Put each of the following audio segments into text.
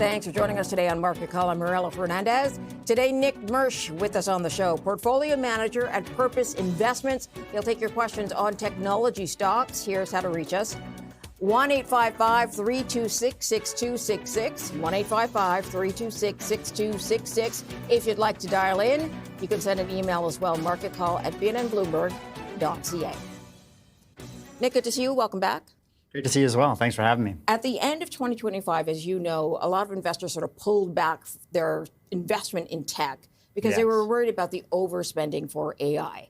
Thanks for joining us today on Market Call. I'm Morello Fernandez. Today, Nick Mersch with us on the show, portfolio manager at Purpose Investments. He'll take your questions on technology stocks. Here's how to reach us. 1-855-326-6266. 1-855-326-6266. If you'd like to dial in, you can send an email as well, marketcall@bnnbloomberg.ca. Nick, good to see you. Welcome back. Great to see you as well. Thanks for having me. At the end of 2025, as you know, a lot of investors sort of pulled back their investment in tech because they were worried about the overspending for AI.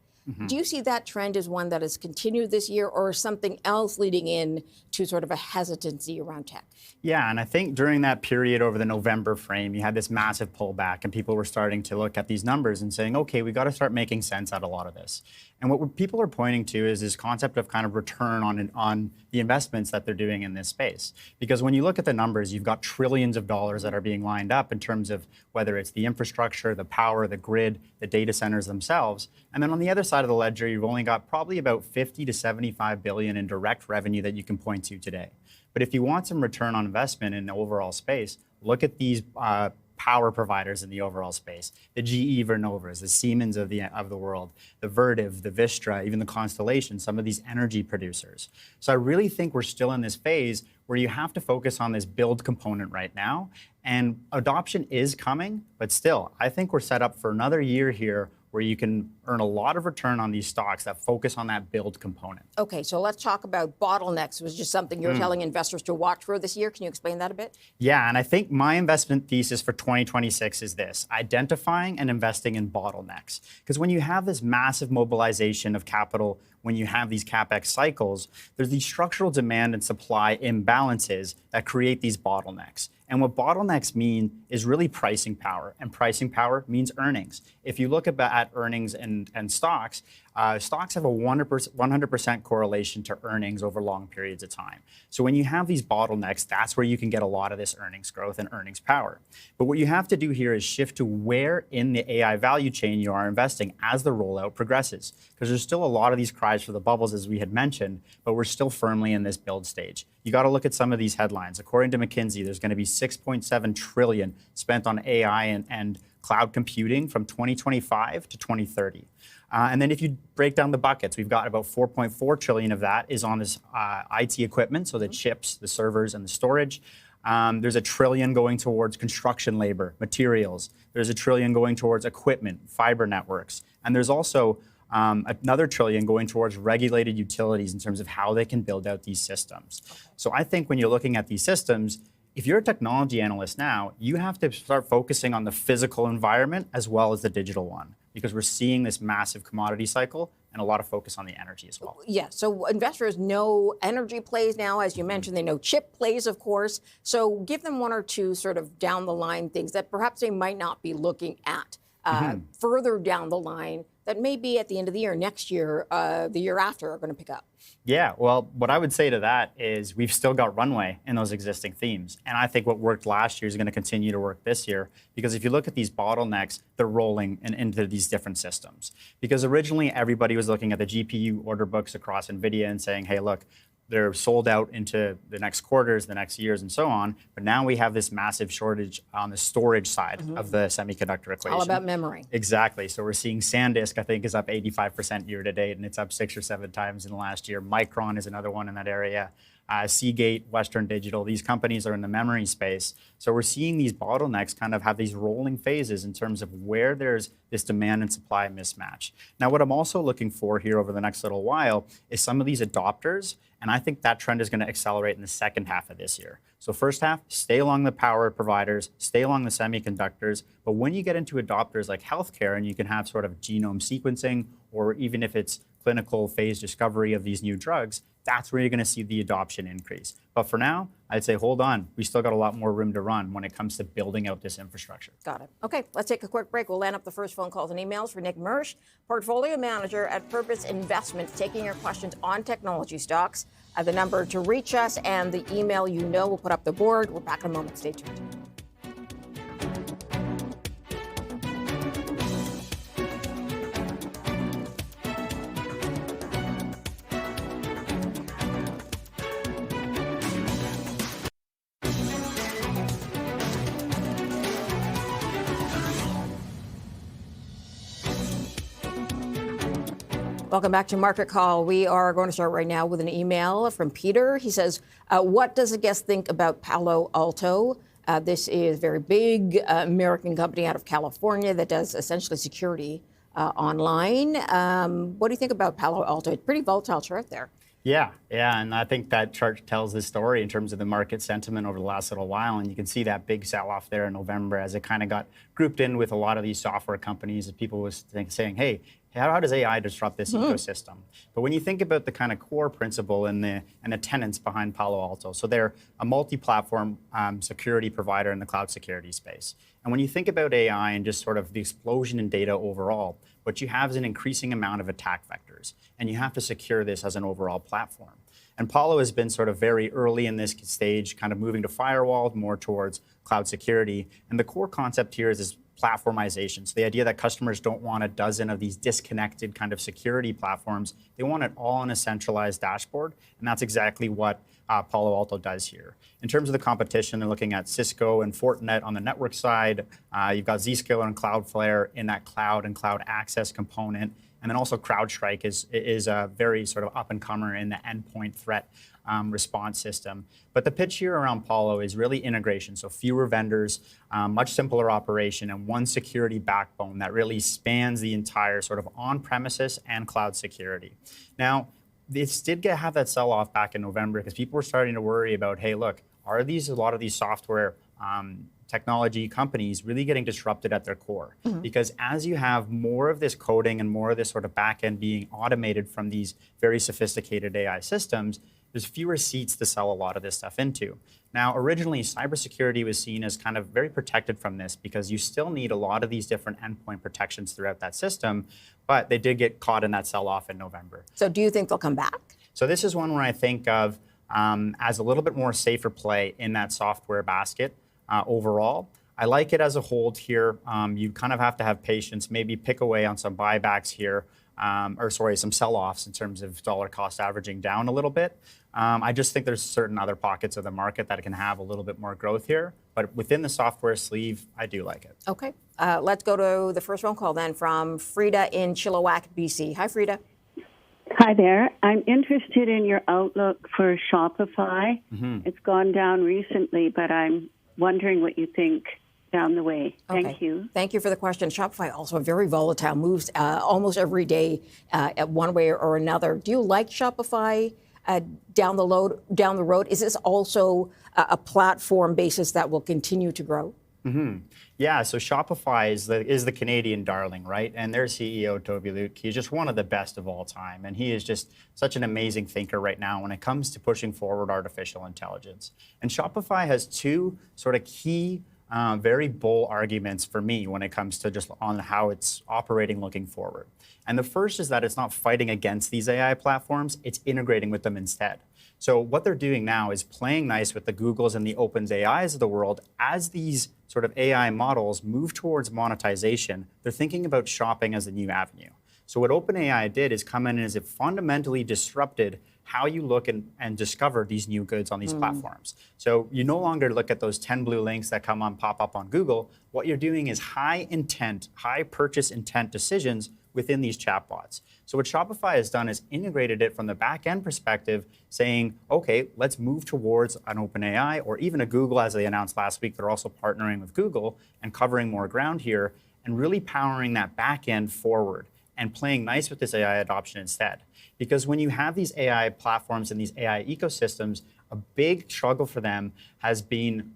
Do you see that trend as one that has continued this year, or something else leading in to sort of a hesitancy around tech? Yeah, and I think during that period over the November frame, you had this massive pullback and people were starting to look at these numbers and saying, okay, we got to start making sense out of a lot of this. And what people are pointing to is this concept of kind of return on the investments that they're doing in this space. Because when you look at the numbers, you've got trillions of dollars that are being lined up in terms of whether it's the infrastructure, the power, the grid, the data centers themselves. And then on the other side of the ledger, you've only got probably about 50 to 75 billion in direct revenue that you can point to today. But if you want some return on investment in the overall space, look at these power providers in the overall space, the GE Vernovas, the Siemens of the world, the Vertiv, the Vistra, even the Constellation, some of these energy producers. So I really think we're still in this phase where you have to focus on this build component right now. And adoption is coming, but still, I think we're set up for another year here where you can earn a lot of return on these stocks that focus on that build component. Okay, so let's talk about bottlenecks, which is just something you're telling investors to watch for this year. Can you explain that a bit? Yeah, and I think my investment thesis for 2026 is this: identifying and investing in bottlenecks. Because when you have this massive mobilization of capital, when you have these CapEx cycles, there's these structural demand and supply imbalances that create these bottlenecks. And what bottlenecks mean is really pricing power, and pricing power means earnings. If you look at earnings and stocks, stocks have a 100% correlation to earnings over long periods of time. So when you have these bottlenecks, that's where you can get a lot of this earnings growth and earnings power. But what you have to do here is shift to where in the AI value chain you are investing as the rollout progresses. Because there's still a lot of these cries for the bubbles, as we had mentioned, but we're still firmly in this build stage. You got to look at some of these headlines. According to McKinsey, there's going to be 6.7 trillion spent on AI and cloud computing from 2025 to 2030. And then if you break down the buckets, we've got about 4.4 trillion of that is on this IT equipment, so the chips, the servers, and the storage. There's $1 trillion going towards construction labor, materials. There's $1 trillion going towards equipment, fiber networks. And there's also another $1 trillion going towards regulated utilities in terms of how they can build out these systems. So I think when you're looking at these systems, if you're a technology analyst now, you have to start focusing on the physical environment as well as the digital one, because we're seeing this massive commodity cycle and a lot of focus on the energy as well. Yeah, so investors know energy plays now, as you mentioned. They know chip plays, of course. So give them one or two sort of down the line things that perhaps they might not be looking at further down the line that maybe at the end of the year, next year, the year after, are going to pick up. Yeah, well, what I would say to that is we've still got runway in those existing themes. And I think what worked last year is going to continue to work this year, because if you look at these bottlenecks, they're rolling into these different systems. Because originally everybody was looking at the GPU order books across Nvidia and saying, hey, look, they're sold out into the next quarters, the next years, and so on. But now we have this massive shortage on the storage side of the semiconductor equation. All about memory. Exactly. So we're seeing SanDisk, I think, is up 85% year to date, and it's up 6 or 7 times in the last year. Micron is another one in that area. Seagate, Western Digital, these companies are in the memory space. So we're seeing these bottlenecks kind of have these rolling phases in terms of where there's this demand and supply mismatch. Now, what I'm also looking for here over the next little while is some of these adopters, and I think that trend is going to accelerate in the second half of this year. So first half, stay along the power providers, stay along the semiconductors, but when you get into adopters like healthcare, and you can have sort of genome sequencing, or even if it's clinical phase discovery of these new drugs, that's where you're going to see the adoption increase. But for now, I'd say hold on. We still got a lot more room to run when it comes to building out this infrastructure. Got it. Okay, let's take a quick break. We'll land up the first phone calls and emails for Nick Mersch, portfolio manager at Purpose Investments, taking your questions on technology stocks. The number to reach us and the email we'll put up the board. We're back in a moment. Stay tuned. Welcome back to Market Call. We are going to start right now with an email from Peter. He says, what does a guest think about Palo Alto? This is a very big American company out of California that does essentially security online. What do you think about Palo Alto? It's a pretty volatile chart there. Yeah, and I think that chart tells the story in terms of the market sentiment over the last little while, and you can see that big sell-off there in November as it kind of got grouped in with a lot of these software companies, and people was saying, hey, how does AI disrupt this ecosystem? But when you think about the kind of core principle and the tenets behind Palo Alto, so they're a multi-platform security provider in the cloud security space. And when you think about AI and just sort of the explosion in data overall, what you have is an increasing amount of attack vectors, and you have to secure this as an overall platform. And Palo has been sort of very early in this stage, kind of moving to firewall, more towards cloud security. And the core concept here is this platformization. So the idea that customers don't want a dozen of these disconnected kind of security platforms. They want it all in a centralized dashboard. And that's exactly what Palo Alto does here. In terms of the competition, they're looking at Cisco and Fortinet on the network side. You've got Zscaler and Cloudflare in that cloud and cloud access component. And then also CrowdStrike is a very sort of up-and-comer in the endpoint threat response system. But the pitch here around Palo is really integration, so fewer vendors, much simpler operation, and one security backbone that really spans the entire sort of on-premises and cloud security. Now, this did have that sell-off back in November because people were starting to worry about, hey, look, are a lot of these software technology companies really getting disrupted at their core? Because as you have more of this coding and more of this sort of back-end being automated from these very sophisticated AI systems, there's fewer seats to sell a lot of this stuff into. Now, originally, cybersecurity was seen as kind of very protected from this because you still need a lot of these different endpoint protections throughout that system, but they did get caught in that sell-off in November. So do you think they'll come back? So this is one where I think of as a little bit more safer play in that software basket overall. I like it as a hold here. You kind of have to have patience, maybe pick away on some buybacks here, some sell-offs in terms of dollar cost averaging down a little bit. I just think there's certain other pockets of the market that can have a little bit more growth here. But within the software sleeve, I do like it. Okay. Let's go to the first phone call then from Frida in Chilliwack, BC. Hi, Frida. Hi there. I'm interested in your outlook for Shopify. It's gone down recently, but I'm wondering what you think down the way. Thank you. Thank you for the question. Shopify also very volatile, moves almost every day at one way or another. Do you like Shopify down the road? Is this also a platform basis that will continue to grow? Yeah, so Shopify is the Canadian darling, right? And their CEO, Toby Lutke, is just one of the best of all time. And he is just such an amazing thinker right now when it comes to pushing forward artificial intelligence. And Shopify has two sort of key, very bold arguments for me when it comes to just on how it's operating looking forward. And the first is that it's not fighting against these AI platforms, it's integrating with them instead. So what they're doing now is playing nice with the Googles and the OpenAIs of the world. As these sort of AI models move towards monetization, they're thinking about shopping as a new avenue. So what OpenAI did is come in and it fundamentally disrupted how you look and discover these new goods on these platforms. So you no longer look at those 10 blue links that pop up on Google. What you're doing is high purchase intent decisions within these chatbots. So what Shopify has done is integrated it from the back end perspective, saying, okay, let's move towards an OpenAI or even a Google, as they announced last week. They're also partnering with Google and covering more ground here and really powering that back end forward and playing nice with this AI adoption instead. Because when you have these AI platforms and these AI ecosystems, a big struggle for them has been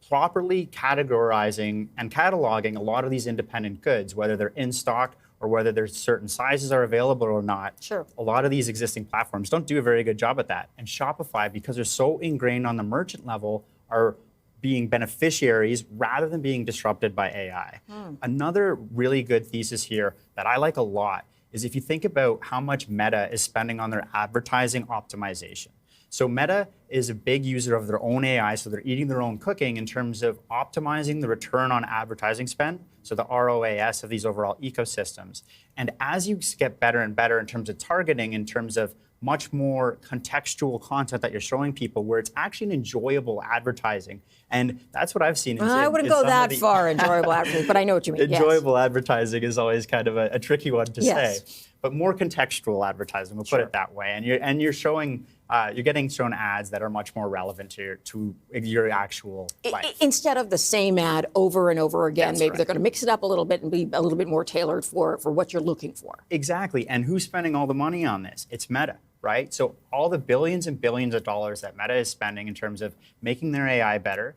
properly categorizing and cataloging a lot of these independent goods, whether they're in stock or whether there's certain sizes are available or not. Sure. A lot of these existing platforms don't do a very good job at that. And Shopify, because they're so ingrained on the merchant level, are being beneficiaries rather than being disrupted by AI. Another really good thesis here that I like a lot is if you think about how much Meta is spending on their advertising optimization. So Meta is a big user of their own AI, so they're eating their own cooking in terms of optimizing the return on advertising spend, so the ROAS of these overall ecosystems. And as you get better and better in terms of targeting, in terms of much more contextual content that you're showing people where it's actually an enjoyable advertising. And that's what I've seen. I wouldn't go that far, enjoyable advertising, but I know what you mean. Enjoyable advertising is always kind of a tricky one to say. but more contextual advertising. We'll put it that way. And you're showing, you're getting shown ads that are much more relevant to your actual life. Instead of the same ad over and over again, That's maybe right. they're going to mix it up a little bit and be a little bit more tailored for what you're looking for. Exactly. And who's spending all the money on this? It's Meta, right? So all the billions and billions of dollars that Meta is spending in terms of making their AI better,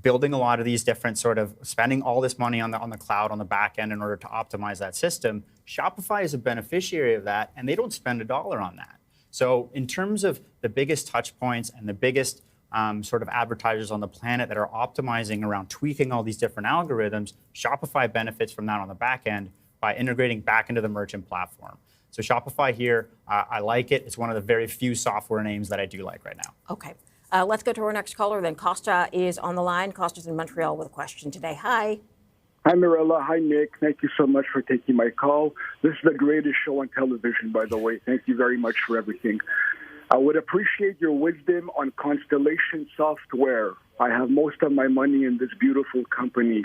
building a lot of these different sort of spending all this money on the cloud, on the back end in order to optimize that system. Shopify is a beneficiary of that, and they don't spend a dollar on that. So in terms of the biggest touch points and the biggest sort of advertisers on the planet that are optimizing around tweaking all these different algorithms, Shopify benefits from that on the back end by integrating back into the merchant platform. So Shopify here, I like it. It's one of the very few software names that I do like right now. Okay. Let's go to our next caller then. Costa is on the line. Costa's in Montreal with a question today. Hi. Hi, Mirella. Hi, Nick. Thank you so much for taking my call. This is the greatest show on television, by the way. Thank you very much for everything. I would appreciate your wisdom on Constellation Software. I have most of my money in this beautiful company.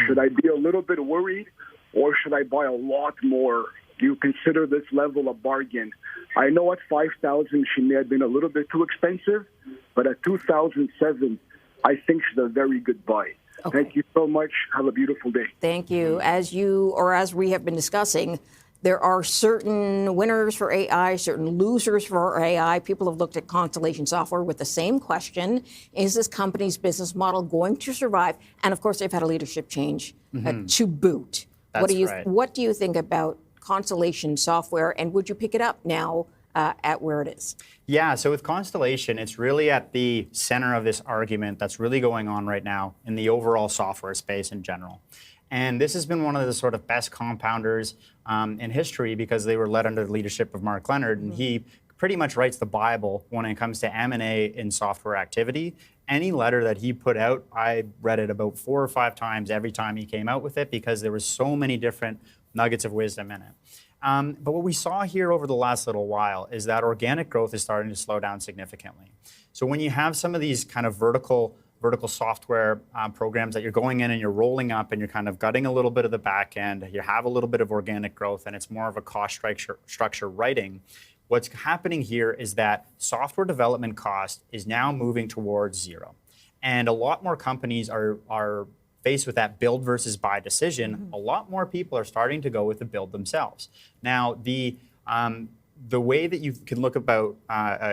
Should I be a little bit worried, or should I buy a lot more? Do you consider this level a bargain? I know at 5,000 she may have been a little bit too expensive, but at 2,007, I think she's a very good buy. Okay. Thank you so much. Have a beautiful day. Thank you. As we have been discussing, there are certain winners for AI, certain losers for AI. People have looked at Constellation Software with the same question. Is this company's business model going to survive? And of course, they've had a leadership change to boot. That's right. What do you think about Constellation Software, and would you pick it up now at where it is? Yeah, so with Constellation, it's really at the center of this argument that's really going on right now in the overall software space in general. And this has been one of the sort of best compounders in history because they were led under the leadership of Mark Leonard, and he pretty much writes the Bible when it comes to M&A in software activity. Any letter that he put out, I read it about 4 or 5 times every time he came out with it because there were so many different nuggets of wisdom in it. But what we saw here over the last little while is that organic growth is starting to slow down significantly. So when you have some of these kind of vertical software programs that you're going in and you're rolling up and you're kind of gutting a little bit of the back end, you have a little bit of organic growth and it's more of a cost structure writing. What's happening here is that software development cost is now moving towards zero. And a lot more companies are faced with that build versus buy decision. A lot more people are starting to go with the build themselves. Now, the way that you can look about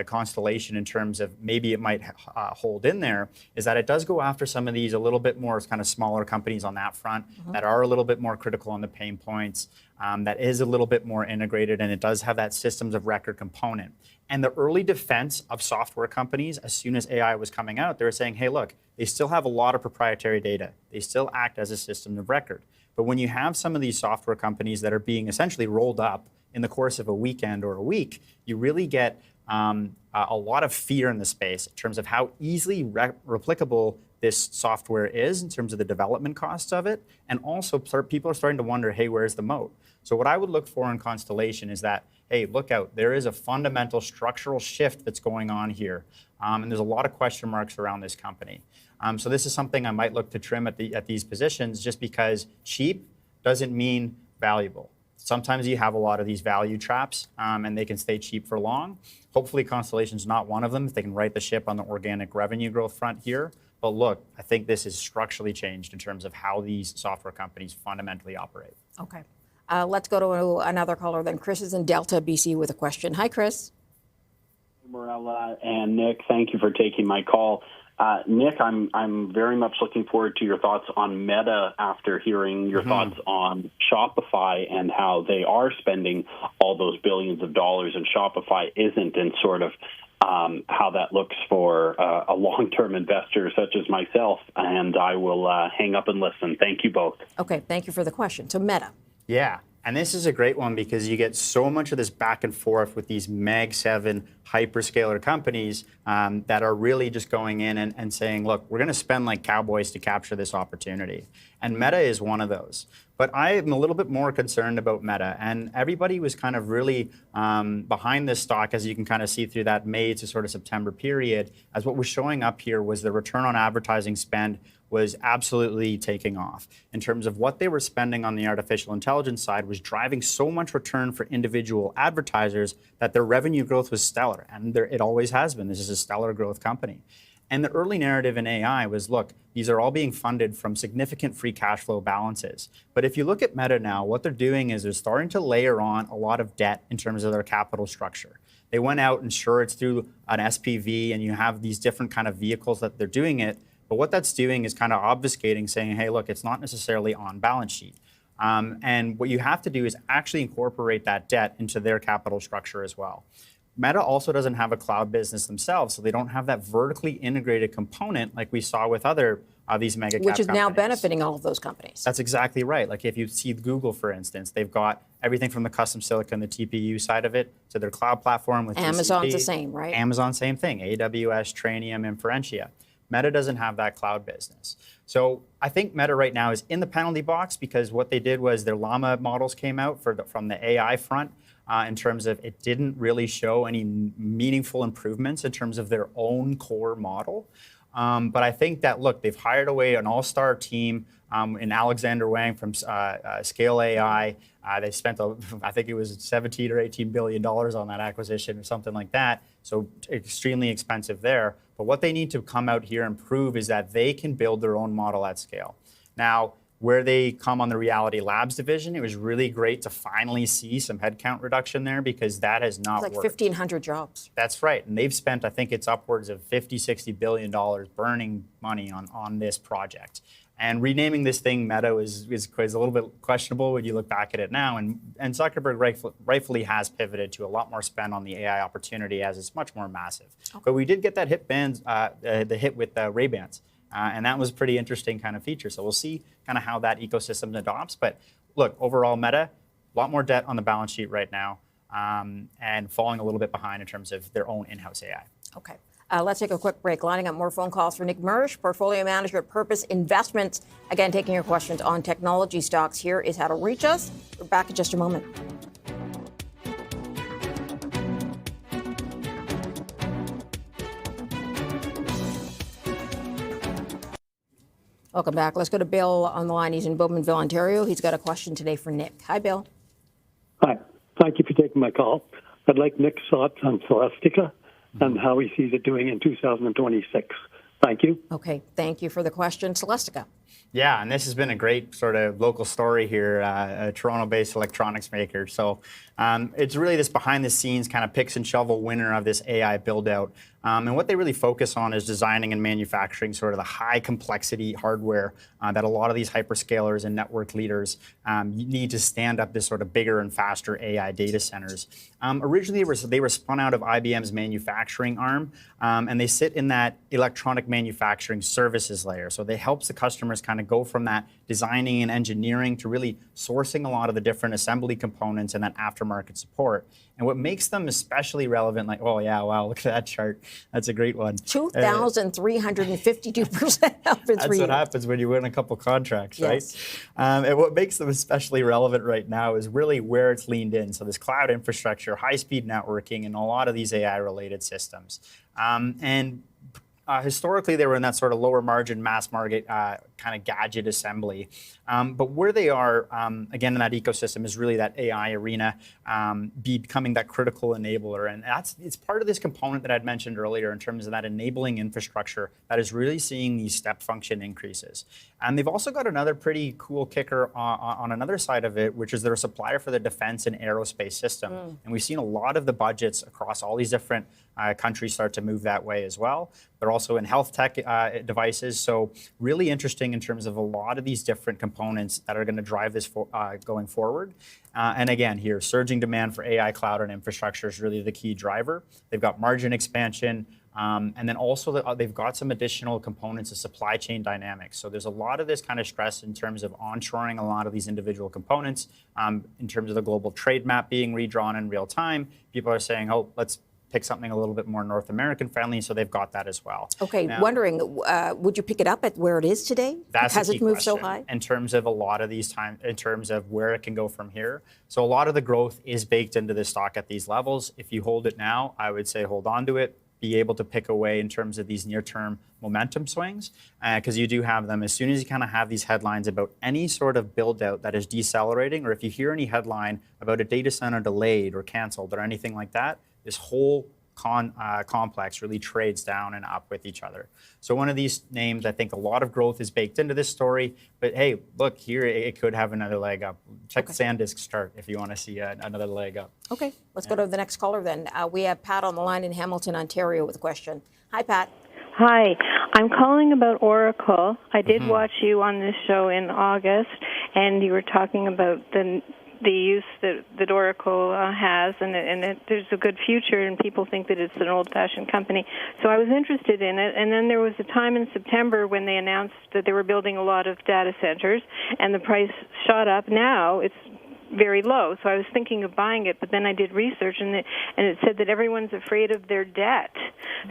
Constellation in terms of maybe it might hold in there is that it does go after some of these a little bit more kind of smaller companies on that front that are a little bit more critical on the pain points, that is a little bit more integrated, and it does have that systems of record component. And the early defense of software companies, as soon as AI was coming out, they were saying, hey, look, they still have a lot of proprietary data. They still act as a system of record. But when you have some of these software companies that are being essentially rolled up in the course of a weekend or a week, you really get a lot of fear in the space in terms of how easily replicable this software is in terms of the development costs of it. And also people are starting to wonder, hey, where's the moat? So what I would look for in Constellation is that, hey, look out, there is a fundamental structural shift that's going on here. And there's a lot of question marks around this company. So this is something I might look to trim at these positions just because cheap doesn't mean valuable. Sometimes you have a lot of these value traps and they can stay cheap for long. Hopefully Constellation's not one of them if they can right the ship on the organic revenue growth front here. But look, I think this is structurally changed in terms of how these software companies fundamentally operate. Okay. Let's go to another caller then. Chris is in Delta, BC with a question. Hi, Chris. Mirella and Nick, thank you for taking my call. Nick, I'm very much looking forward to your thoughts on Meta after hearing your thoughts on Shopify and how they are spending all those billions of dollars and Shopify isn't, and sort of how that looks for a long-term investor such as myself. And I will hang up and listen. Thank you both. Okay, thank you for the question. So Meta. Yeah, and this is a great one because you get so much of this back and forth with these Mag 7 hyperscaler companies that are really just going in and saying, look, we're going to spend like cowboys to capture this opportunity. And Meta is one of those. But I am a little bit more concerned about Meta. And everybody was kind of really behind this stock, as you can kind of see through that May to sort of September period, as what was showing up here was the return on advertising spend was absolutely taking off. In terms of what they were spending on the artificial intelligence side was driving so much return for individual advertisers that their revenue growth was stellar. And it always has been. This is a stellar growth company. And the early narrative in AI was, look, these are all being funded from significant free cash flow balances. But if you look at Meta now, what they're doing is they're starting to layer on a lot of debt in terms of their capital structure. They went out and sure, it's through an SPV and you have these different kind of vehicles that they're doing it. But what that's doing is kind of obfuscating, saying, hey, look, it's not necessarily on balance sheet. And what you have to do is actually incorporate that debt into their capital structure as well. Meta also doesn't have a cloud business themselves, so they don't have that vertically integrated component like we saw with other these mega cap Which is companies. now benefiting all of those companies. That's exactly right. Like if you see Google, for instance, they've got everything from the custom silicon, the TPU side of it, to their cloud platform with Amazon's GCP. the same, right? Amazon, same thing. AWS, Trainium, Inferentia. Meta doesn't have that cloud business. So I think Meta right now is in the penalty box because what they did was their Llama models came out from the AI front in terms of it didn't really show any meaningful improvements in terms of their own core model. But I think that, look, they've hired away an all-star team in Alexander Wang from Scale AI. They spent, I think it was 17 or 18 billion dollars on that acquisition or something like that. So extremely expensive there. But what they need to come out here and prove is that they can build their own model at scale. Now, where they come on the Reality Labs division, it was really great to finally see some headcount reduction there because that has not Like worked. 1,500 jobs. That's right. And they've spent, I think it's upwards of 50, 60 billion dollars burning money on this project. And renaming this thing Meta is a little bit questionable when you look back at it now. And Zuckerberg rightfully has pivoted to a lot more spend on the AI opportunity as it's much more massive. Okay. But we did get that hit the hit with Ray-Bans. And that was a pretty interesting kind of feature. So we'll see kind of how that ecosystem adopts. But look, overall Meta, a lot more debt on the balance sheet right now and falling a little bit behind in terms of their own in-house AI. Okay. Let's take a quick break. Lining up more phone calls for Nick Mersch, portfolio manager at Purpose Investments. Again, taking your questions on technology stocks. Here is how to reach us. We're back in just a moment. Welcome back. Let's go to Bill on the line. He's in Bowmanville, Ontario. He's got a question today for Nick. Hi, Bill. Hi. Thank you for taking my call. I'd like Nick's thoughts on Celestica and how he sees it doing in 2026. Thank you. Okay. Thank you for the question. Celestica. Yeah, and this has been a great sort of local story here, a Toronto-based electronics maker. So it's really this behind-the-scenes kind of picks and shovel winner of this AI build-out. And what they really focus on is designing and manufacturing sort of the high-complexity hardware that a lot of these hyperscalers and network leaders need to stand up this sort of bigger and faster AI data centers. Originally, they were spun out of IBM's manufacturing arm, and they sit in that electronic manufacturing services layer. So they help the customers kind of go from that designing and engineering to really sourcing a lot of the different assembly components and that aftermarket support. And what makes them especially relevant, like, oh yeah, wow, look at that chart. That's a great one. 2,352% up in 3 years. That's what happens when you win a couple contracts, yes. right? And what makes them especially relevant right now is really where it's leaned in. So this cloud infrastructure, high-speed networking, and a lot of these AI-related systems. Historically, they were in that sort of lower margin, mass market kind of gadget assembly. But where they are, again, in that ecosystem is really that AI arena becoming that critical enabler. And it's part of this component that I'd mentioned earlier in terms of that enabling infrastructure that is really seeing these step function increases. And they've also got another pretty cool kicker on another side of it, which is they're a supplier for the defense and aerospace system. And we've seen a lot of the budgets across all these different countries start to move that way as well. They're also in health tech devices. So really interesting in terms of a lot of these different components that are going to drive this going forward. And again, here, surging demand for AI, cloud, and infrastructure is really the key driver. They've got margin expansion. And then also they've got some additional components of supply chain dynamics. So there's a lot of this kind of stress in terms of onshoring a lot of these individual components. In terms of the global trade map being redrawn in real time, people are saying, oh, let's pick something a little bit more North American friendly, so they've got that as well. Okay, Now, wondering, would you pick it up at where it is today? That's Has a key it moved so question high? in terms of a lot of these times, in terms of where it can go from here. So a lot of the growth is baked into the stock at these levels. If you hold it now, I would say hold on to it. Be able to pick away in terms of these near-term momentum swings, because you do have them. As soon as you kind of have these headlines about any sort of build-out that is decelerating, or if you hear any headline about a data center delayed or canceled or anything like that, this whole complex really trades down and up with each other. So one of these names, I think a lot of growth is baked into this story, but hey, look here, it could have another leg up. Check the SanDisk chart if you want to see another leg up. Okay, let's go to the next caller then. We have Pat on the line in Hamilton, Ontario with a question. Hi, Pat. Hi, I'm calling about Oracle. I did watch you on this show in August, and you were talking about the use that Oracle has, and there's a good future, and people think that it's an old-fashioned company. So I was interested in it, and then there was a time in September when they announced that they were building a lot of data centers, and the price shot up. Now it's very low, so I was thinking of buying it, but then I did research, and it said that everyone's afraid of their debt.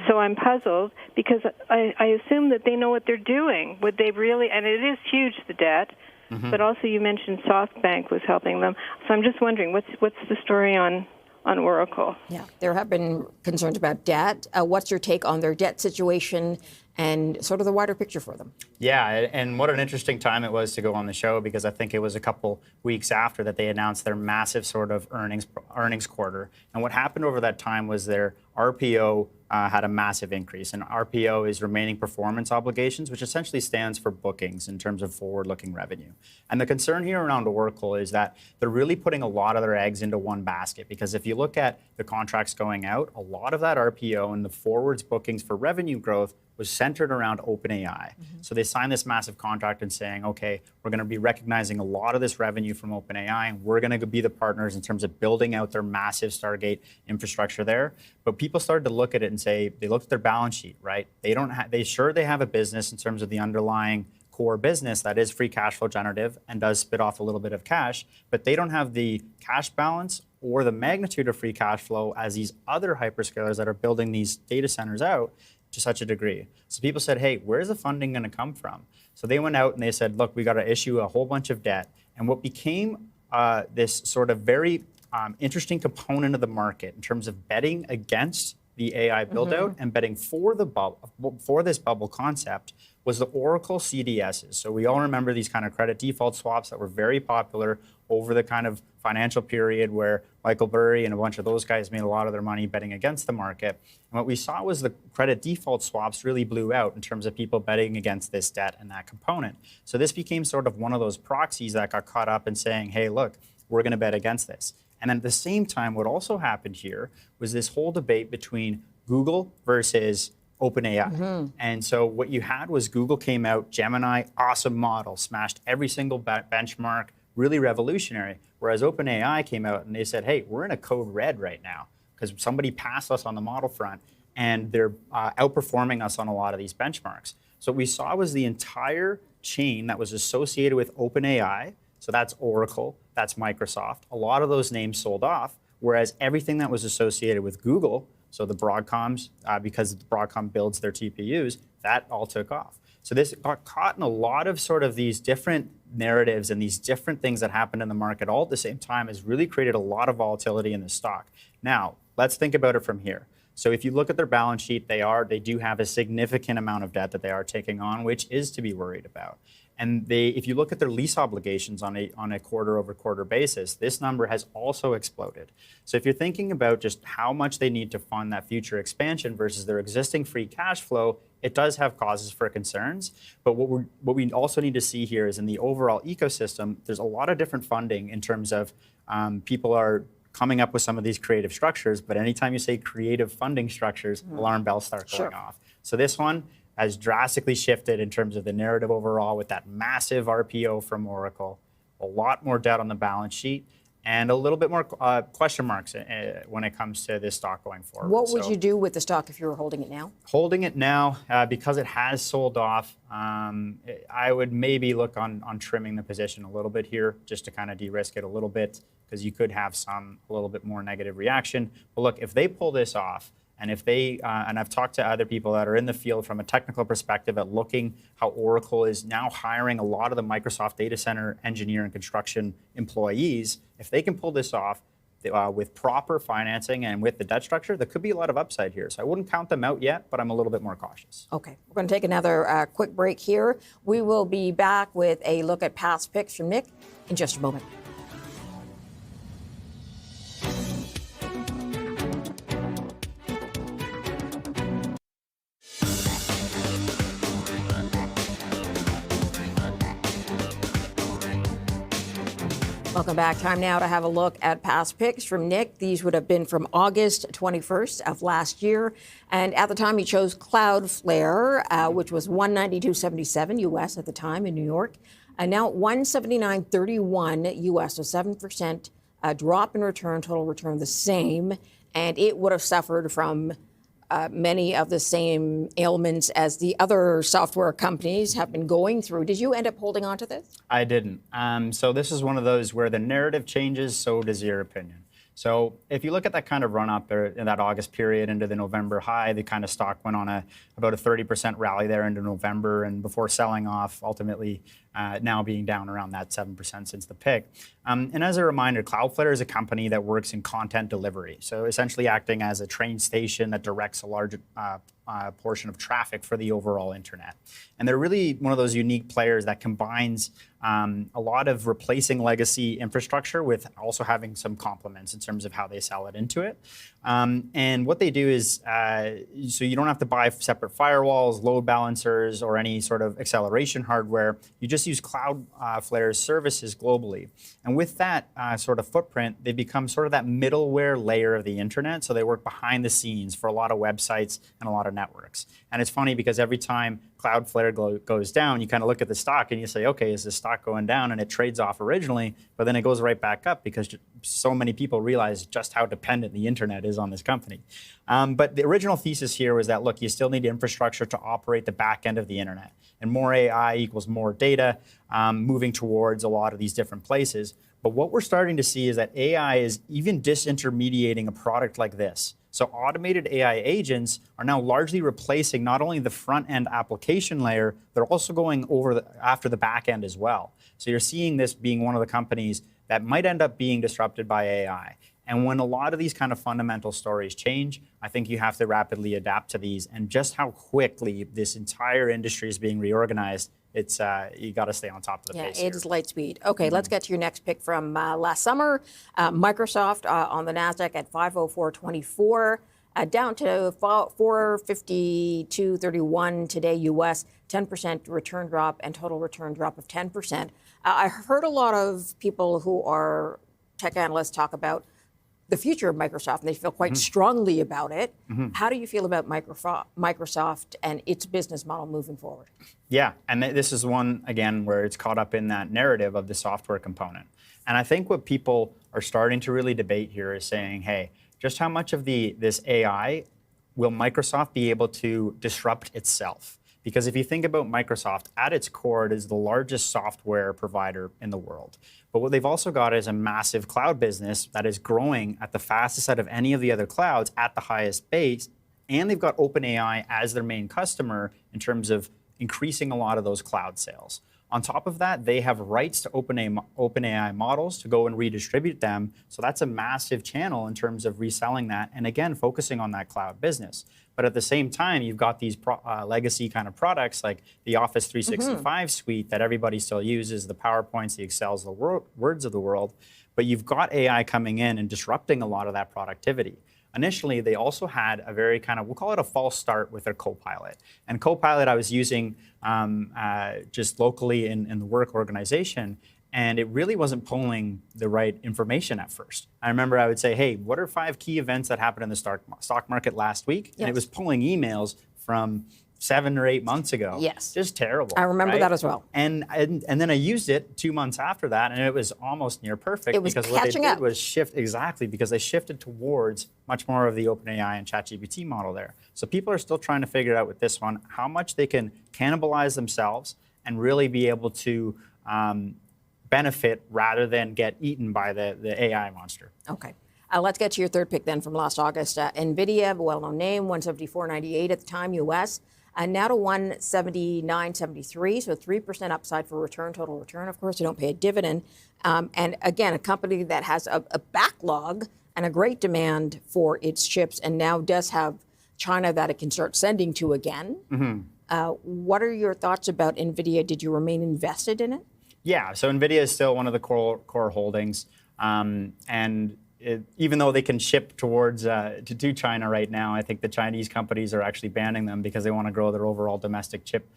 So I'm puzzled, because I assume that they know what they're doing. Would they really? And it is huge, the debt. But also you mentioned SoftBank was helping them. So I'm just wondering, what's the story on Oracle? Yeah, there have been concerns about debt. What's your take on their debt situation and sort of the wider picture for them? Yeah, and what an interesting time it was to go on the show, because I think it was a couple weeks after that they announced their massive sort of earnings quarter. And what happened over that time was their RPO had a massive increase. And RPO is remaining performance obligations, which essentially stands for bookings in terms of forward-looking revenue. And the concern here around Oracle is that they're really putting a lot of their eggs into one basket, because if you look at the contracts going out, a lot of that RPO and the forwards bookings for revenue growth was centered around OpenAI. So they signed this massive contract and saying, okay, we're going to be recognizing a lot of this revenue from OpenAI, and we're going to be the partners in terms of building out their massive Stargate infrastructure there. But people started to look at it and say, they looked at their balance sheet, right? They have a business in terms of the underlying core business that is free cash flow generative and does spit off a little bit of cash, but they don't have the cash balance or the magnitude of free cash flow as these other hyperscalers that are building these data centers out to such a degree. So people said, hey, where's the funding going to come from? So they went out and they said, look, we got to issue a whole bunch of debt. And what became this sort of very interesting component of the market in terms of betting against the AI build-out and betting for this bubble concept was the Oracle CDSs. So we all remember these kind of credit default swaps that were very popular over the kind of financial period where Michael Burry and a bunch of those guys made a lot of their money betting against the market. And what we saw was the credit default swaps really blew out in terms of people betting against this debt and that component. So this became sort of one of those proxies that got caught up in saying, hey, look, we're going to bet against this. And then at the same time, what also happened here was this whole debate between Google versus OpenAI. And so what you had was Google came out, Gemini, awesome model, smashed every single benchmark, really revolutionary. Whereas OpenAI came out and they said, hey, we're in a code red right now because somebody passed us on the model front and they're outperforming us on a lot of these benchmarks. So what we saw was the entire chain that was associated with OpenAI. So that's Oracle, that's Microsoft. A lot of those names sold off, whereas everything that was associated with Google, so the Broadcoms, because Broadcom builds their TPUs, that all took off. So this got caught in a lot of sort of these different narratives and these different things that happened in the market all at the same time has really created a lot of volatility in the stock. Now, let's think about it from here. So if you look at their balance sheet, they do have a significant amount of debt that they are taking on, which is to be worried about. And if you look at their lease obligations on a quarter-over-quarter basis, this number has also exploded. So if you're thinking about just how much they need to fund that future expansion versus their existing free cash flow, it does have causes for concerns. But what we also need to see here is in the overall ecosystem, there's a lot of different funding in terms of people are coming up with some of these creative structures. But anytime you say creative funding structures, alarm bells start going off. So this one has drastically shifted in terms of the narrative overall with that massive RPO from Oracle, a lot more debt on the balance sheet, and a little bit more question marks when it comes to this stock going forward. What would you do with the stock if you were holding it now? Holding it now, because it has sold off, I would maybe look on trimming the position a little bit here, just to kind of de-risk it a little bit, because you could have a little bit more negative reaction. But look, if they pull this off, and if they, and I've talked to other people that are in the field from a technical perspective at looking how Oracle is now hiring a lot of the Microsoft data center engineer and construction employees, if they can pull this off with proper financing and with the debt structure, there could be a lot of upside here. So I wouldn't count them out yet, but I'm a little bit more cautious. Okay, we're going to take another quick break here. We will be back with a look at past picks from Nick in just a moment. Welcome back. Time now to have a look at past picks from Nick. These would have been from August 21st of last year. And at the time, he chose Cloudflare, which was $192.77 US at the time in New York. And now $179.31 US, so 7% drop in return, total return the same. And it would have suffered from many of the same ailments as the other software companies have been going through. Did you end up holding on to this? I didn't. So this is one of those where the narrative changes, so does your opinion. So if you look at that kind of run up there in that August period into the November high, the kind of stock went on about a 30% rally there into November, and before selling off, ultimately now being down around that 7% since the pick. And as a reminder, Cloudflare is a company that works in content delivery. So essentially acting as a train station that directs a large portion of traffic for the overall internet. And they're really one of those unique players that combines a lot of replacing legacy infrastructure with also having some complements in terms of how they sell it into it. And what they do is, so you don't have to buy separate firewalls, load balancers, or any sort of acceleration hardware. You just use Cloudflare's services globally. And with that sort of footprint, they become sort of that middleware layer of the internet. So they work behind the scenes for a lot of websites and a lot of networks. And it's funny because every time Cloudflare goes down, you kind of look at the stock and you say, okay, is the stock going down? And it trades off originally, but then it goes right back up because so many people realize just how dependent the internet is on this company. But the original thesis here was that, look, you still need infrastructure to operate the back end of the internet. And more AI equals more data, moving towards a lot of these different places. But what we're starting to see is that AI is even disintermediating a product like this. So automated AI agents are now largely replacing not only the front-end application layer, they're also going over after the back end as well. So you're seeing this being one of the companies that might end up being disrupted by AI. And when a lot of these kind of fundamental stories change, I think you have to rapidly adapt to these. And just how quickly this entire industry is being reorganized, it's you got to stay on top of the pace. Yeah, it is light speed. Okay, let's get to your next pick from last summer. Microsoft on the NASDAQ at 504.24, down to 452.31 today US, 10% return drop and total return drop of 10%. I heard a lot of people who are tech analysts talk about the future of Microsoft, and they feel quite strongly about it. How do you feel about Microsoft and its business model moving forward? Yeah, and this is one, again, where it's caught up in that narrative of the software component. And I think what people are starting to really debate here is saying, hey, just how much of this AI will Microsoft be able to disrupt itself? Because if you think about Microsoft, at its core, it is the largest software provider in the world. But what they've also got is a massive cloud business that is growing at the fastest out of any of the other clouds at the highest base. And they've got OpenAI as their main customer in terms of increasing a lot of those cloud sales. On top of that, they have rights to OpenAI models to go and redistribute them. So that's a massive channel in terms of reselling that. And again, focusing on that cloud business. But at the same time, you've got these legacy kind of products like the Office 365 suite that everybody still uses, the PowerPoints, the Excels, the Words of the world. But you've got AI coming in and disrupting a lot of that productivity. Initially, they also had a very kind of, we'll call it a false start with their Copilot. And Copilot I was using just locally in the work organization, and it really wasn't pulling the right information at first. I remember I would say, hey, what are 5 key events that happened in the stock market last week? Yes. And it was pulling emails from 7 or 8 months ago. Yes. Just terrible. I remember right? that as well. And then I used it 2 months after that, and it was almost near perfect. It was because what they catching did up. was shift, exactly, because they shifted towards much more of the OpenAI and ChatGPT model there. So people are still trying to figure out with this one how much they can cannibalize themselves and really be able to benefit rather than get eaten by the AI monster. Okay. Let's get to your third pick then from last August. Nvidia, well-known name, 174.98 at the time, U.S., now to 179.73, so 3% upside for return, total return. Of course, they don't pay a dividend. And again, a company that has a backlog and a great demand for its chips and now does have China that it can start sending to again. What are your thoughts about Nvidia? Did you remain invested in it? Yeah, so Nvidia is still one of the core holdings. Even though they can ship towards to China right now, I think the Chinese companies are actually banning them because they want to grow their overall domestic chip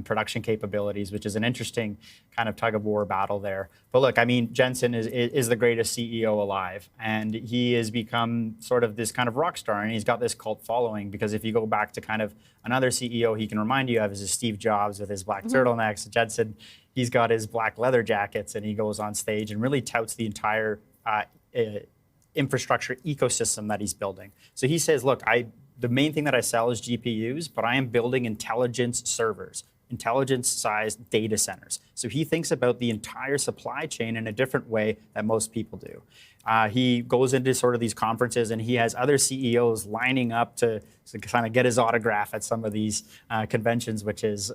production capabilities, which is an interesting kind of tug of war battle there. But look, I mean, Jensen is the greatest CEO alive, and he has become sort of this kind of rock star, and he's got this cult following because if you go back to kind of another CEO he can remind you of is Steve Jobs with his black turtlenecks. Jensen, he's got his black leather jackets, and he goes on stage and really touts the entire infrastructure ecosystem that he's building. So he says, look, the main thing that I sell is GPUs, but I am building intelligence servers, intelligence-sized data centers. So he thinks about the entire supply chain in a different way that most people do. He goes into sort of these conferences and he has other CEOs lining up to kind of get his autograph at some of these conventions, which is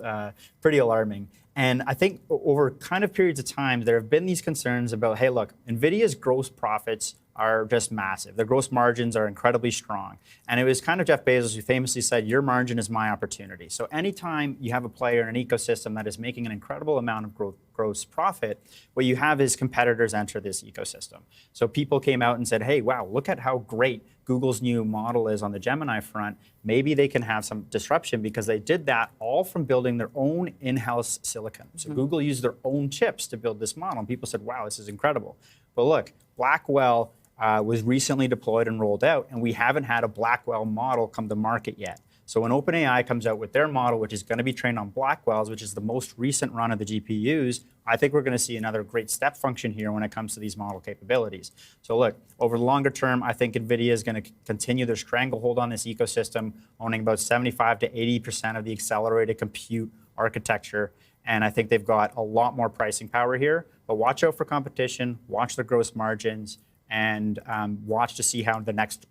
pretty alarming. And I think over kind of periods of time, there have been these concerns about, hey, look, NVIDIA's gross profits are just massive. Their gross margins are incredibly strong. And it was kind of Jeff Bezos who famously said, your margin is my opportunity. So anytime you have a player in an ecosystem that is making an incredible amount of gross profit, what you have is competitors enter this ecosystem. So people came out and said, hey, wow, look at how great Google's new model is on the Gemini front. Maybe they can have some disruption because they did that all from building their own in-house silicon. So Google used their own chips to build this model. And people said, wow, this is incredible. But look, Blackwell was recently deployed and rolled out, and we haven't had a Blackwell model come to market yet. So when OpenAI comes out with their model, which is going to be trained on Blackwells, which is the most recent run of the GPUs, I think we're going to see another great step function here when it comes to these model capabilities. So look, over the longer term, I think NVIDIA is going to continue their stranglehold on this ecosystem, owning about 75 to 80% of the accelerated compute architecture. And I think they've got a lot more pricing power here. But watch out for competition, watch the gross margins, and watch to see how the next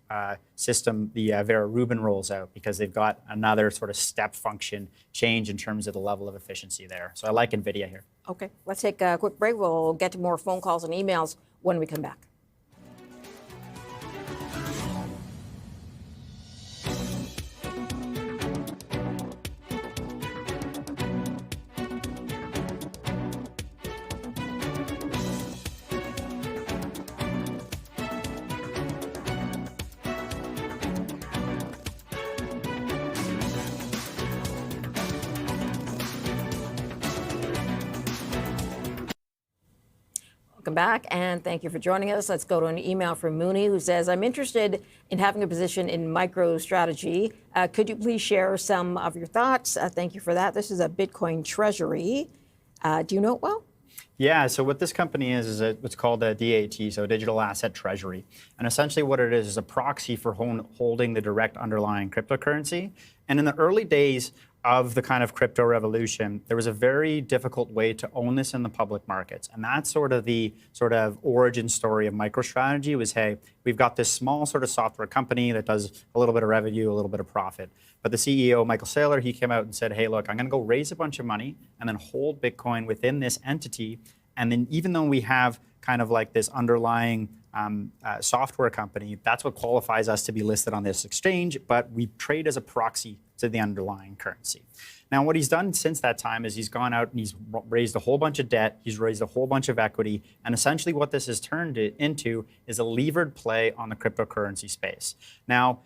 system, the Vera Rubin, rolls out, because they've got another sort of step function change in terms of the level of efficiency there. So I like NVIDIA here. Okay, let's take a quick break. We'll get to more phone calls and emails when we come back. Welcome back, and thank you for joining us. Let's go to an email from Mooney, who says, I'm interested in having a position in Microstrategy. Could you please share some of your thoughts? Thank you for that. This is a Bitcoin treasury. Do you know it well? Yeah, so what this company is what's called a DAT, so Digital Asset Treasury. And essentially what it is a proxy for holding the direct underlying cryptocurrency. And in the early days of the kind of crypto revolution, there was a very difficult way to own this in the public markets. And that's sort of the origin story of MicroStrategy was, hey, we've got this small sort of software company that does a little bit of revenue, a little bit of profit. But the CEO, Michael Saylor, he came out and said, hey, look, I'm going to go raise a bunch of money and then hold Bitcoin within this entity. And then even though we have kind of like this underlying software company, that's what qualifies us to be listed on this exchange, but we trade as a proxy to the underlying currency. Now, what he's done since that time is he's gone out and he's raised a whole bunch of debt, he's raised a whole bunch of equity, and essentially what this has turned it into is a levered play on the cryptocurrency space. Now,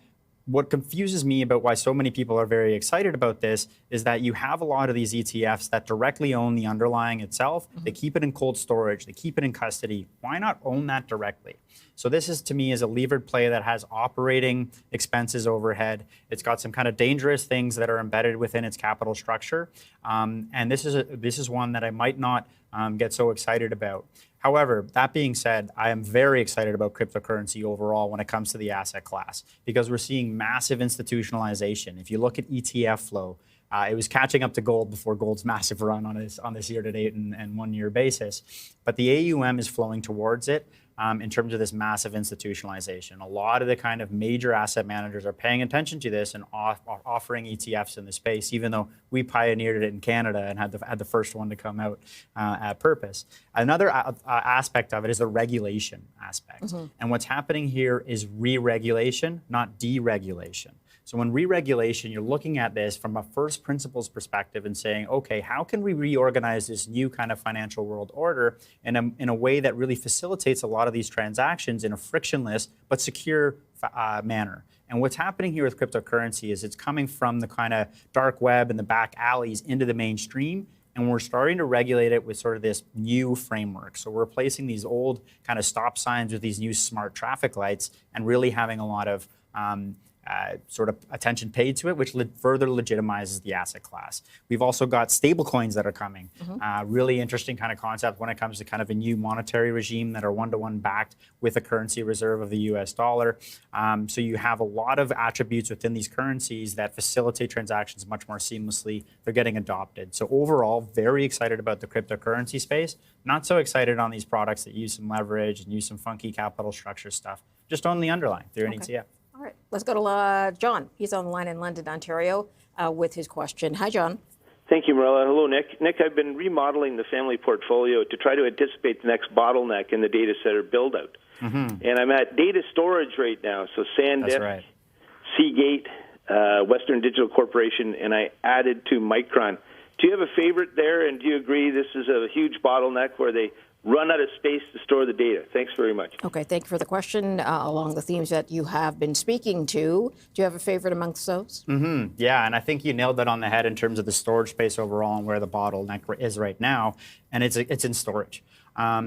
what confuses me about why so many people are very excited about this is that you have a lot of these ETFs that directly own the underlying itself. They keep it in cold storage. They keep it in custody. Why not own that directly? So this is, to me, is a levered play that has operating expenses overhead. It's got some kind of dangerous things that are embedded within its capital structure. And this is one that I might not get so excited about. However, that being said, I am very excited about cryptocurrency overall when it comes to the asset class, because we're seeing massive institutionalization. If you look at ETF flow, it was catching up to gold before gold's massive run on this year-to-date and one-year basis. But the AUM is flowing towards it in terms of this massive institutionalization. A lot of the kind of major asset managers are paying attention to this and offering ETFs in the space, even though we pioneered it in Canada and had the first one to come out at purpose. Another aspect of it is the regulation aspect. And what's happening here is re-regulation, not deregulation. So when re-regulation, you're looking at this from a first principles perspective and saying, okay, how can we reorganize this new kind of financial world order in a way that really facilitates a lot of these transactions in a frictionless but secure manner? And what's happening here with cryptocurrency is it's coming from the kind of dark web and the back alleys into the mainstream, and we're starting to regulate it with sort of this new framework. So we're replacing these old kind of stop signs with these new smart traffic lights and really having a lot of sort of attention paid to it, which further legitimizes the asset class. We've also got stable coins that are coming. Really interesting kind of concept when it comes to kind of a new monetary regime that are one-to-one backed with a currency reserve of the US dollar. So you have a lot of attributes within these currencies that facilitate transactions much more seamlessly. They're getting adopted. So overall, very excited about the cryptocurrency space. Not so excited on these products that use some leverage and use some funky capital structure stuff. Just own the underlying through an ETF. All right, let's go to John. He's on the line in London, Ontario, with his question. Hi, John. Thank you, Marilla. Hello, Nick. Nick, I've been remodeling the family portfolio to try to anticipate the next bottleneck in the data center build-out. And I'm at data storage right now, so SanDisk, Seagate, Western Digital Corporation, and I added to Micron. Do you have a favorite there, and do you agree this is a huge bottleneck where they run out of space to store the data? Thanks very much. Okay, thank you for the question. Along the themes that you have been speaking to, do you have a favorite amongst those? Yeah, and I think you nailed that on the head in terms of the storage space overall and where the bottleneck is right now, and it's in storage.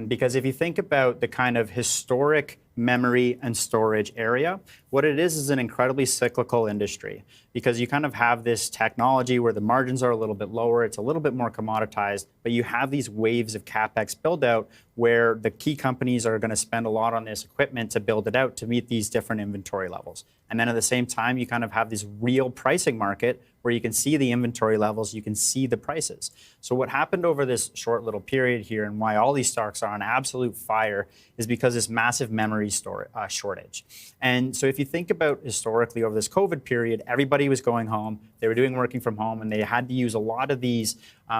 Because if you think about the kind of historic memory and storage area, what it is an incredibly cyclical industry, because you kind of have this technology where the margins are a little bit lower, it's a little bit more commoditized, but you have these waves of CapEx build out where the key companies are going to spend a lot on this equipment to build it out to meet these different inventory levels. And then at the same time, you kind of have this real pricing market where you can see the inventory levels, you can see the prices. So what happened over this short little period here and why all these stocks are on absolute fire is because this massive memory shortage. And so if you think about historically over this COVID period, everybody was going home, they were doing working from home, and they had to use a lot of these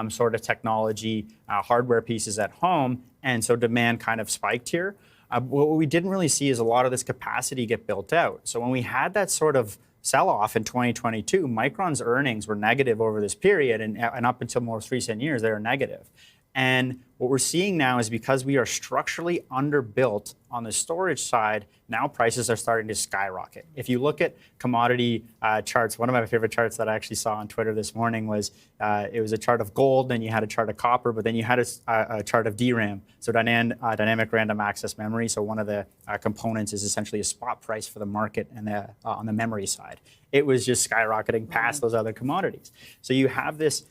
sort of technology hardware pieces at home, and so demand kind of spiked here. What we didn't really see is a lot of this capacity get built out. So when we had that sort of sell-off in 2022, Micron's earnings were negative over this period, and up until most recent years, they were negative. And what we're seeing now is because we are structurally underbuilt on the storage side, now prices are starting to skyrocket. If you look at commodity charts, one of my favorite charts that I actually saw on Twitter this morning was, it was a chart of gold, then you had a chart of copper, but then you had a chart of DRAM, so dynamic random access memory. So one of the components is essentially a spot price for the market and on the memory side. It was just skyrocketing past those other commodities. So you have this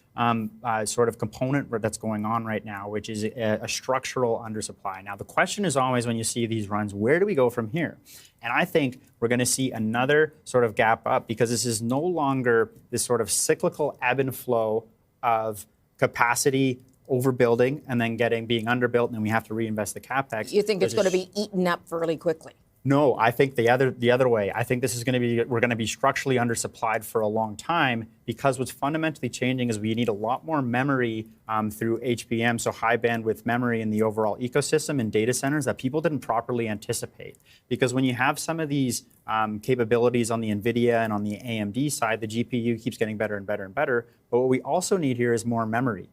sort of component that's going on right now, which is a structural undersupply. Now, the question is always when you see these runs, where do we go from here? And I think we're going to see another sort of gap up, because this is no longer this sort of cyclical ebb and flow of capacity overbuilding and then being underbuilt, and then we have to reinvest the capex. You think it's going to be eaten up fairly quickly? No, I think the other way. I think this is we're going to be structurally undersupplied for a long time, because what's fundamentally changing is we need a lot more memory through HBM, so high bandwidth memory in the overall ecosystem and data centers that people didn't properly anticipate. Because when you have some of these capabilities on the Nvidia and on the AMD side, the GPU keeps getting better and better and better. But what we also need here is more memory.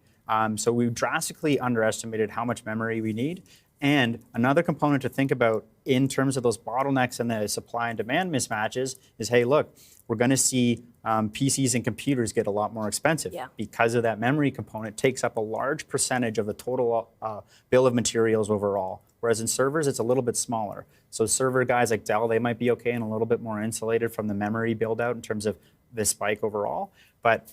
So we drastically underestimated how much memory we need. And another component to think about in terms of those bottlenecks and the supply and demand mismatches is, hey, look, we're going to see PCs and computers get a lot more expensive because of that memory component takes up a large percentage of the total bill of materials overall. Whereas in servers, it's a little bit smaller. So server guys like Dell, they might be okay and a little bit more insulated from the memory build out in terms of the spike overall. But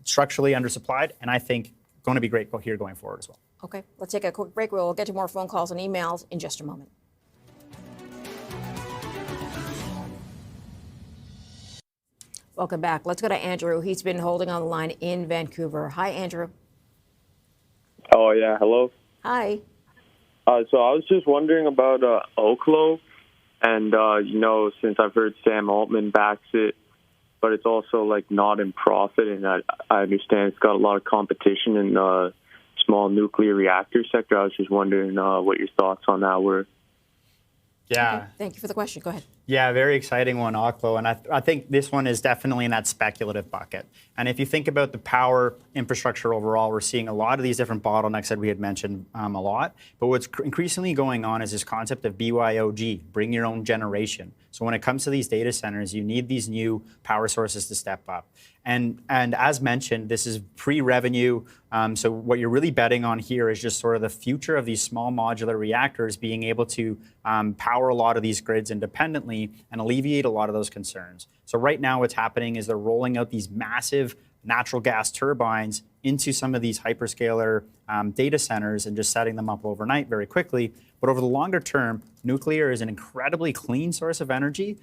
structurally undersupplied, and I think going to be great here going forward as well. Okay, let's take a quick break. We'll get to more phone calls and emails in just a moment. Welcome back. Let's go to Andrew. He's been holding on the line in Vancouver. Hi, Andrew. Oh, yeah. Hello. Hi. So I was just wondering about Oklo. And, since I've heard Sam Altman backs it, but it's also, not in profit. And I understand it's got a lot of competition in the small nuclear reactor sector. I was just wondering what your thoughts on that were. Yeah. Okay. Thank you for the question. Go ahead. Yeah, very exciting one, Oklo. And I think this one is definitely in that speculative bucket. And if you think about the power infrastructure overall, we're seeing a lot of these different bottlenecks that we had mentioned a lot. But what's increasingly going on is this concept of BYOG, bring your own generation. So when it comes to these data centers, you need these new power sources to step up. And as mentioned, this is pre-revenue. So what you're really betting on here is just sort of the future of these small modular reactors being able to power a lot of these grids independently and alleviate a lot of those concerns. So right now what's happening is they're rolling out these massive natural gas turbines into some of these hyperscaler data centers and just setting them up overnight very quickly. But over the longer term, nuclear is an incredibly clean source of energy,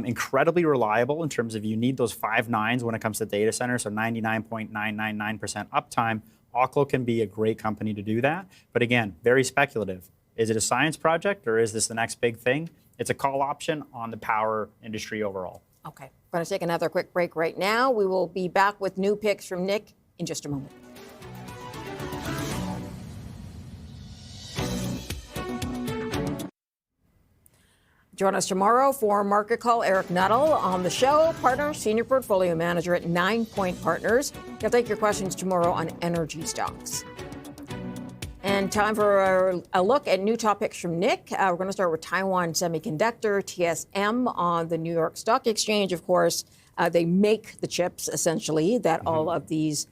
incredibly reliable in terms of you need those 5 nines when it comes to data centers, so 99.999% uptime. Oklo can be a great company to do that. But again, very speculative. Is it a science project or is this the next big thing? It's a call option on the power industry overall. Okay. We're going to take another quick break right now. We will be back with new picks from Nick in just a moment. Join us tomorrow for Market Call. Eric Nuttall on the show, partner, senior portfolio manager at 9 Point Partners. He'll take your questions tomorrow on energy stocks. And time for a look at new topics from Nick. We're going to start with Taiwan Semiconductor, TSM, on the New York Stock Exchange. Of course, they make the chips, essentially, that all of these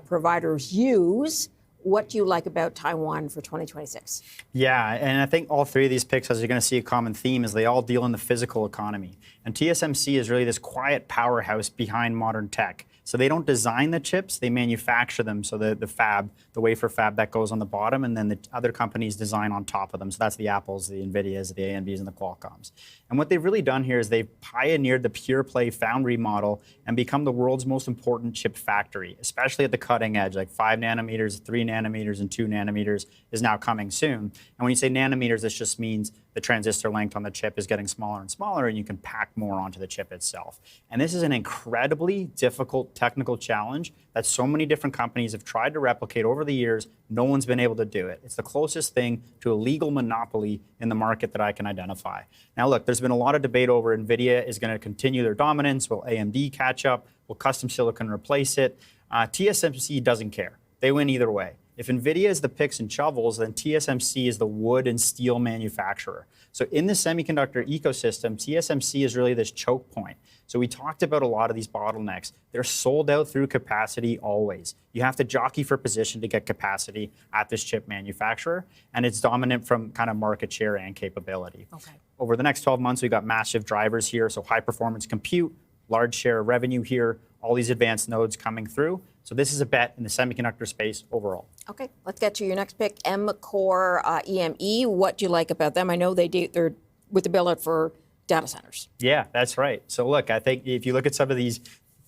providers use. What do you like about Taiwan for 2026? Yeah, and I think all three of these picks, as you're going to see a common theme, is they all deal in the physical economy. And TSMC is really this quiet powerhouse behind modern tech. So they don't design the chips, they manufacture them. So the fab, the wafer fab that goes on the bottom, and then the other companies design on top of them. So that's the Apples, the Nvidias, the AMDs, and the Qualcomms. And what they've really done here is they've pioneered the pure play foundry model and become the world's most important chip factory, especially at the cutting edge, like 5 nanometers, 3 nanometers, and 2 nanometers is now coming soon. And when you say nanometers, this just means the transistor length on the chip is getting smaller and smaller, and you can pack more onto the chip itself. And this is an incredibly difficult technical challenge that so many different companies have tried to replicate over the years. No one's been able to do it. It's the closest thing to a legal monopoly in the market that I can identify. Now, look, there's been a lot of debate over Nvidia is going to continue their dominance. Will AMD catch up? Will custom silicon replace it? TSMC doesn't care. They win either way. If Nvidia is the picks and shovels, then TSMC is the wood and steel manufacturer. So in the semiconductor ecosystem, TSMC is really this choke point. So we talked about a lot of these bottlenecks. They're sold out through capacity always. You have to jockey for position to get capacity at this chip manufacturer, and it's dominant from kind of market share and capability. Okay. Over the next 12 months, we've got massive drivers here, so high performance compute, large share of revenue here, all these advanced nodes coming through. So this is a bet in the semiconductor space overall. Okay, let's get to your next pick, M-Core EME. What do you like about them? I know they're with the build-out for data centers. Yeah, that's right. So look, I think if you look at some of these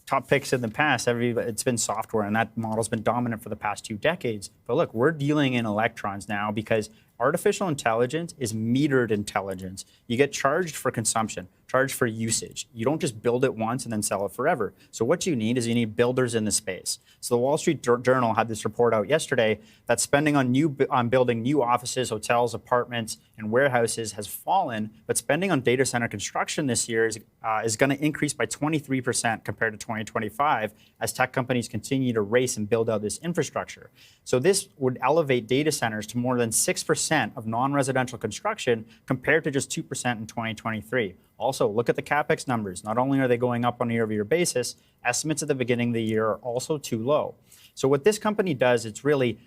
top picks in the past, it's been software, and that model's been dominant for the past 2 decades. But look, we're dealing in electrons now because artificial intelligence is metered intelligence. You get charged for consumption. charge for usage. You don't just build it once and then sell it forever. So what you need is you need builders in the space. So the Wall Street Journal had this report out yesterday that spending on building new offices, hotels, apartments, and warehouses has fallen, but spending on data center construction this year is going to increase by 23% compared to 2025 as tech companies continue to race and build out this infrastructure. So this would elevate data centers to more than 6% of non-residential construction compared to just 2% in 2023. Also, look at the CapEx numbers. Not only are they going up on a year-over-year basis, estimates at the beginning of the year are also too low. So what this company does, it's really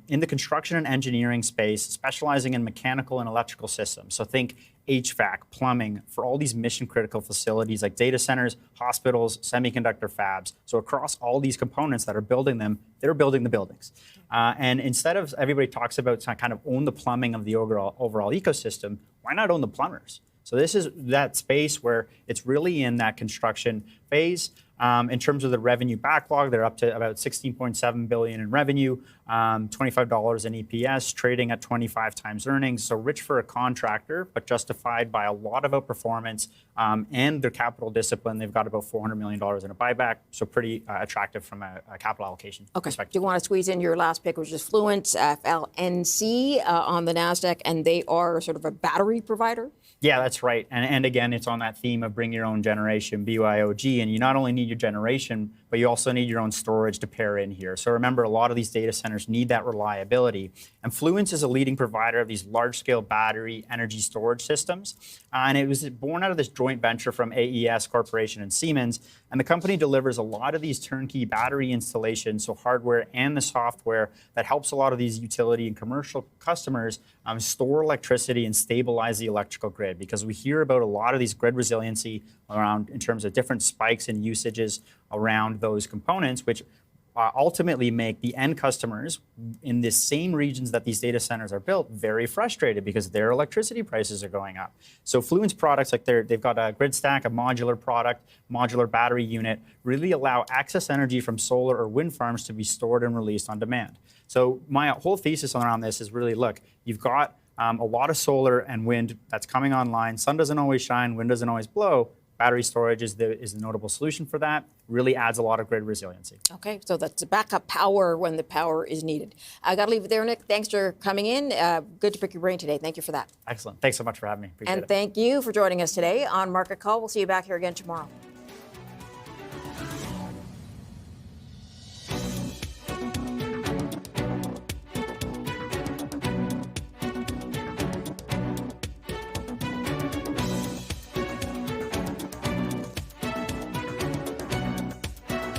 in the construction and engineering space, specializing in mechanical and electrical systems. So think HVAC, plumbing, for all these mission-critical facilities like data centers, hospitals, semiconductor fabs. So across all these components that are building them, they're building the buildings. And instead of everybody talks about kind of own the plumbing of the overall ecosystem, why not own the plumbers? So this is that space where it's really in that construction phase. In terms of the revenue backlog, they're up to about $16.7 billion in revenue, $25 in EPS, trading at 25 times earnings. So rich for a contractor, but justified by a lot of outperformance and their capital discipline. They've got about $400 million in a buyback, so pretty attractive from a capital allocation perspective. Do you want to squeeze in your last pick, which is Fluence, FLNC on the NASDAQ, and they are sort of a battery provider? Yeah, that's right. And again, it's on that theme of bring your own generation, BYOG. And you not only need your generation, but you also need your own storage to pair in here. So remember, a lot of these data centers need that reliability. And Fluence is a leading provider of these large-scale battery energy storage systems. And it was born out of this joint venture from AES Corporation and Siemens. And the company delivers a lot of these turnkey battery installations, so hardware and the software that helps a lot of these utility and commercial customers store electricity and stabilize the electrical grid. Because we hear about a lot of these grid resiliency around in terms of different spikes and usages around those components, which ultimately make the end customers in the same regions that these data centers are built very frustrated because their electricity prices are going up. So Fluence products, like they've got a grid stack, a modular product, modular battery unit, really allow excess energy from solar or wind farms to be stored and released on demand. So my whole thesis around this is really, look, you've got a lot of solar and wind that's coming online. Sun doesn't always shine, wind doesn't always blow. Battery storage is the notable solution for that. Really adds a lot of grid resiliency. Okay, so that's backup power when the power is needed. I got to leave it there, Nick. Thanks for coming in. Good to pick your brain today. Thank you for that. Excellent. Thanks so much for having me. Appreciate it. And thank you for joining us today on Market Call. We'll see you back here again tomorrow.